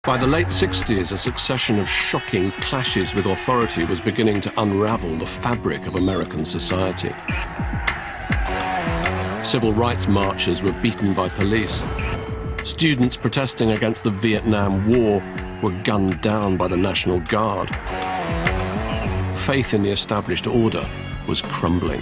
By the late 60s, a succession of shocking clashes with authority was beginning to unravel the fabric of American society. Civil rights marchers were beaten by police. Students protesting against the Vietnam War were gunned down by the National Guard. Faith in the established order was crumbling.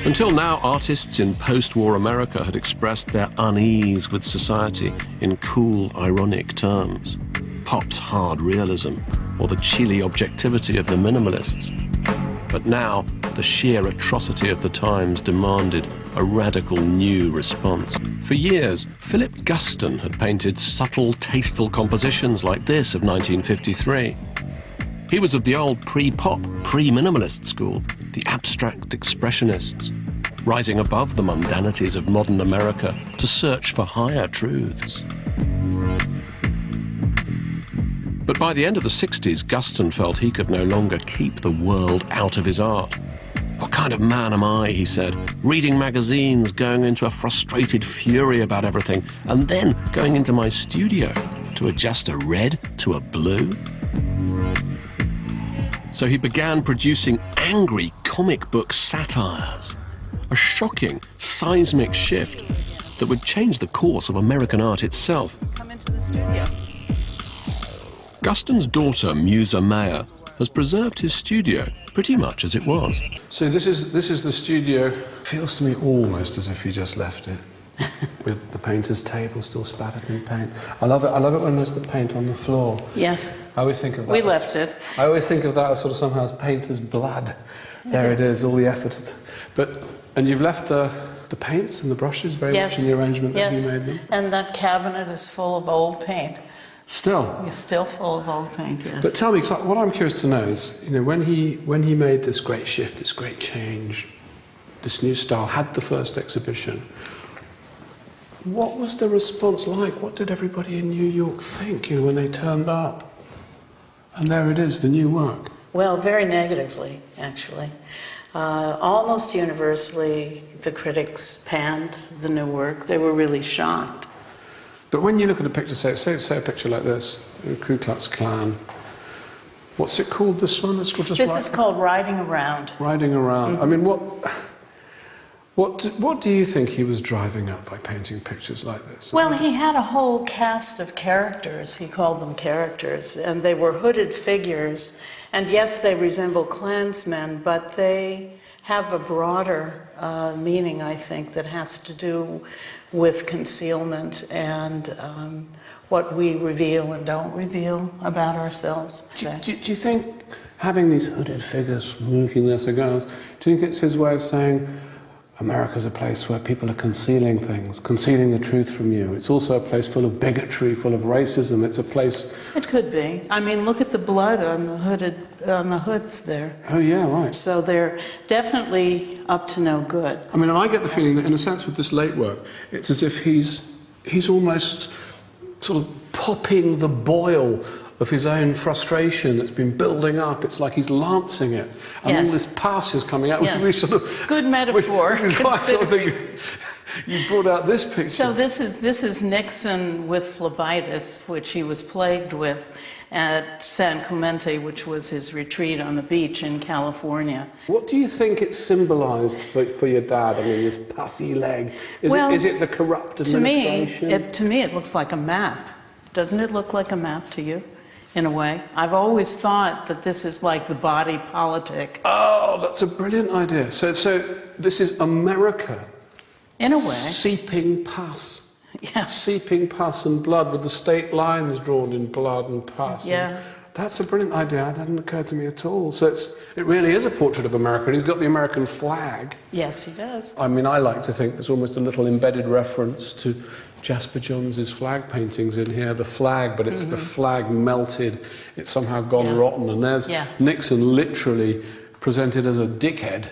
Until now, artists in post-war America had expressed their unease with society in cool, ironic terms. Pop's hard realism, or the chilly objectivity of the minimalists. But now, the sheer atrocity of the times demanded a radical new response. For years, Philip Guston had painted subtle, tasteful compositions like this of 1953. He was of the old pre-pop, pre-minimalist school, the abstract expressionists, rising above the mundanities of modern America to search for higher truths. But by the end of the 60s, Guston felt he could no longer keep the world out of his art. "What kind of man am I," he said, "reading magazines, going into a frustrated fury about everything, and then going into my studio to adjust a red to a blue?" So he began producing angry comic book satires, a shocking, seismic shift that would change the course of American art itself. Come into the studio. Guston's daughter, Musa Mayer, has preserved his studio pretty much as it was. So this is the studio. Feels to me almost as if he just left it, with the painter's table still spattered in paint. I love it when there's the paint on the floor. Yes. I always think of that. We left it. I always think of that as sort of somehow as painter's blood. There it is, all the effort. And you've left the paints and the brushes very much in the arrangement that you made them. And that cabinet is full of old paint. Still? It's still full of old paint, yes. But tell me, 'cause what I'm curious to know is, you know, when he made this great shift, this great change, this new style, had the first exhibition, what was the response like? What did everybody in New York think, you know, when they turned up? And there it is, the new work. Well, very negatively, actually. Almost universally, the critics panned the new work. They were really shocked. But when you look at a picture, say a picture like this, Ku Klux Klan, what's it called, this one? It's called just This is called Riding Around. Riding Around. Mm-hmm. I mean, what do you think he was driving at by painting pictures like this? Well, he had a whole cast of characters. He called them characters, and they were hooded figures. And yes, they resemble Klansmen, but they have a broader meaning, I think, that has to do with concealment and what we reveal and don't reveal about ourselves. Do you think having these hooded figures looking there, cigars, do you think it's his way of saying America's a place where people are concealing things, concealing the truth from you? It's also a place full of bigotry, full of racism. It's a place... It could be. I mean, look at the blood on the hoods there. Oh yeah, right. So they're definitely up to no good. I mean, and I get the feeling that in a sense with this late work, it's as if he's almost sort of popping the boil of his own frustration that's been building up. It's like he's lancing it, and all this pus is coming out. Yes. Which sort of, good metaphor. Which is why I sort of think you brought out this picture. So this is Nixon with phlebitis, which he was plagued with at San Clemente, which was his retreat on the beach in California. What do you think it symbolized for your dad? I mean, this pussy leg. Is it the corrupt administration? To me, it looks like a map. Doesn't it look like a map to you? In a way. I've always thought that this is like the body politic. Oh, that's a brilliant idea. So this is America. In a way. Seeping pus. Yeah. Seeping pus and blood with the state lines drawn in blood and pus. Yeah. That's a brilliant idea. That hadn't occurred to me at all. So it really is a portrait of America. And he's got the American flag. Yes, he does. I mean, I like to think there's almost a little embedded reference to Jasper Johns' flag paintings in here, the flag, but it's the flag melted, it's somehow gone rotten, and there's Nixon literally presented as a dickhead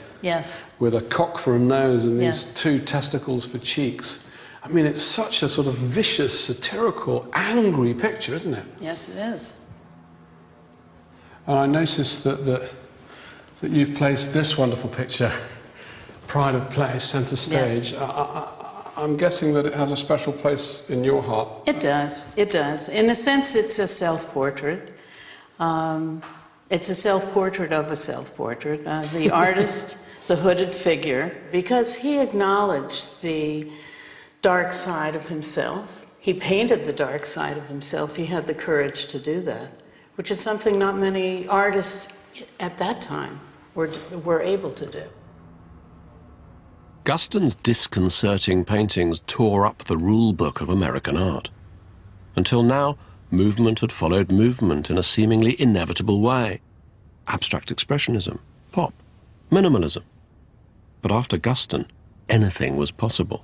with a cock for a nose and these two testicles for cheeks. I mean, it's such a sort of vicious, satirical, angry picture, isn't it? Yes, it is. And I noticed that you've placed this wonderful picture, Pride of Place, centre stage. I'm guessing that it has a special place in your heart. It does, it does. In a sense, it's a self-portrait. It's a self-portrait of a self-portrait. The artist, the hooded figure, because he acknowledged the dark side of himself. He painted the dark side of himself. He had the courage to do that, which is something not many artists at that time were able to do. Guston's disconcerting paintings tore up the rule book of American art. Until now, movement had followed movement in a seemingly inevitable way. Abstract expressionism, pop, minimalism. But after Guston, anything was possible.